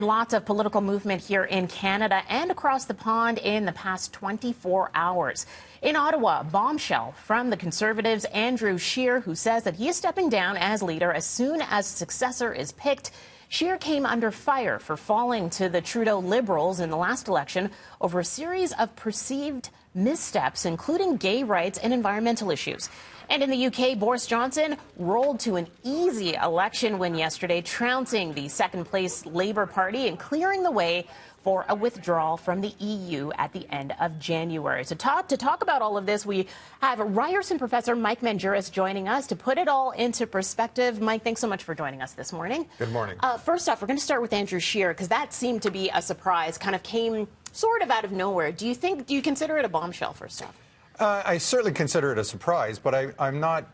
Lots of political movement here in Canada and across the pond in the past 24 hours. In Ottawa, bombshell from the Conservatives' Andrew Scheer, who says that he is stepping down as leader as soon as a successor is picked. Scheer came under fire for falling to the Trudeau Liberals in the last election over a series of perceived missteps, including gay rights and environmental issues. And in the UK, Boris Johnson rolled to an easy election win yesterday, trouncing the second-place Labour Party and clearing the way for a withdrawal from the EU at the end of January. So to talk about all of this, we have Ryerson professor Mike Manjuris joining us to put it all into perspective. Mike, thanks so much for joining us this morning. Good morning. First off, we're going to start with Andrew Scheer, because that seemed to be a surprise, kind of came sort of out of nowhere. Do you consider it a bombshell, first off? I certainly consider it a surprise, but I'm not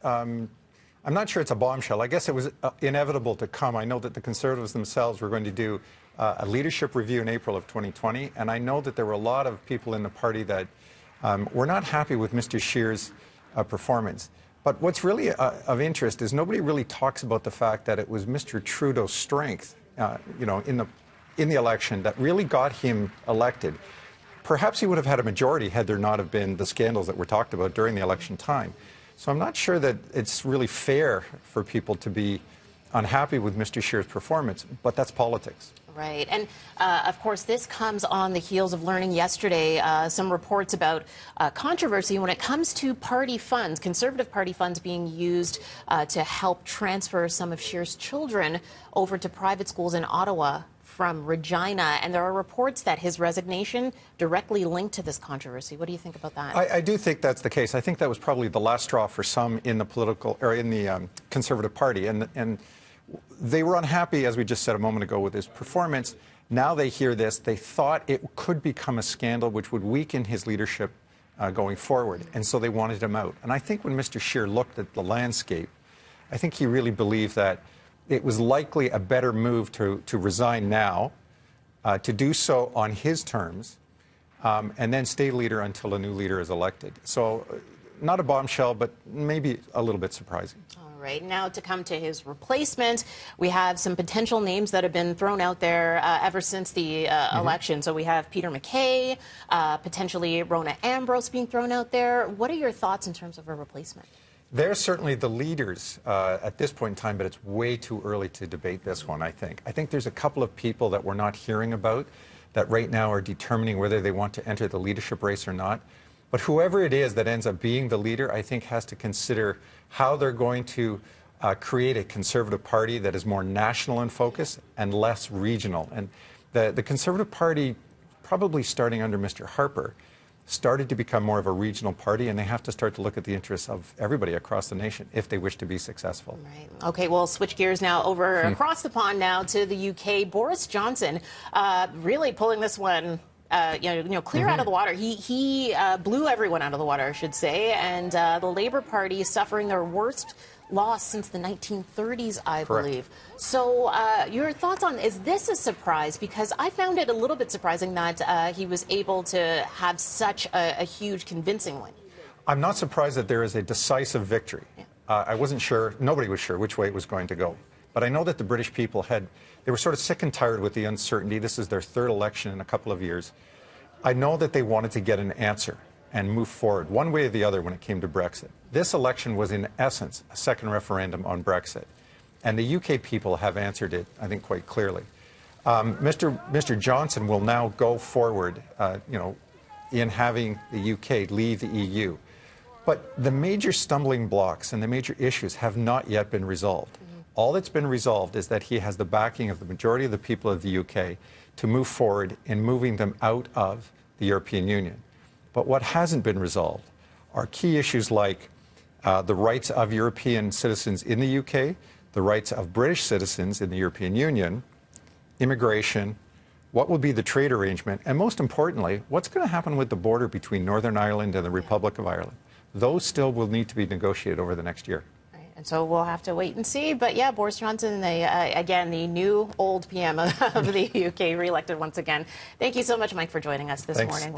sure it's a bombshell. I guess it was inevitable to come. I know that the Conservatives themselves were going to do a leadership review in April of 2020, and I know that there were a lot of people in the party that were not happy with Mr. Scheer's performance. But what's really of interest is nobody really talks about the fact that it was Mr. Trudeau's strength, in the election that really got him elected. Perhaps he would have had a majority had there not have been the scandals that were talked about during the election time. So I'm not sure that it's really fair for people to be unhappy with Mr. Scheer's performance, but that's politics. Right. And, of course, this comes on the heels of learning yesterday some reports about controversy when it comes to party funds, Conservative party funds being used to help transfer some of Scheer's children over to private schools in Ottawa from Regina, and there are reports that his resignation directly linked to this controversy. What do you think about that? I do think that's the case. I think that was probably the last straw for some in the Conservative Party, and they were unhappy, as we just said a moment ago, with his performance. Now they hear this. They thought it could become a scandal which would weaken his leadership going forward, and so they wanted him out. And I think when Mr. Scheer looked at the landscape, I think he really believed that it was likely a better move to resign now, to do so on his terms, and then stay leader until a new leader is elected. So not a bombshell, but maybe a little bit surprising. All right. Now to come to his replacement, we have some potential names that have been thrown out there ever since the election. So we have Peter MacKay, potentially Rona Ambrose being thrown out there. What are your thoughts in terms of a replacement? They're certainly the leaders at this point in time, but it's way too early to debate this one, I think. I think there's a couple of people that we're not hearing about that right now are determining whether they want to enter the leadership race or not. But whoever it is that ends up being the leader, I think has to consider how they're going to create a Conservative Party that is more national in focus and less regional. And the Conservative Party, probably starting under Mr. Harper, started to become more of a regional party, and they have to start to look at the interests of everybody across the nation if they wish to be successful. Right. Okay, we'll switch gears now over across the pond now to the UK. Boris Johnson really pulling this one clear out of the water. He blew everyone out of the water, I should say, and the Labour Party is suffering their worst loss since the 1930s, I believe. So your thoughts on, is this a surprise? Because I found it a little bit surprising that he was able to have such a huge convincing win. I'm not surprised that there is a decisive victory. Yeah. I wasn't sure, nobody was sure which way it was going to go. But I know that the British people they were sort of sick and tired with the uncertainty. This is their third election in a couple of years. I know that they wanted to get an answer and move forward one way or the other when it came to Brexit. This election was, in essence, a second referendum on Brexit. And the UK people have answered it, I think, quite clearly. Mr. Johnson will now go forward, in having the UK leave the EU. But the major stumbling blocks and the major issues have not yet been resolved. All that's been resolved is that he has the backing of the majority of the people of the UK to move forward in moving them out of the European Union. But what hasn't been resolved are key issues like the rights of European citizens in the UK, the rights of British citizens in the European Union, immigration, what will be the trade arrangement, and most importantly, what's going to happen with the border between Northern Ireland and the Republic of Ireland. Those still will need to be negotiated over the next year. And so we'll have to wait and see. But yeah, Boris Johnson, again, the new old PM of the UK, reelected once again. Thank you so much, Mike, for joining us this morning.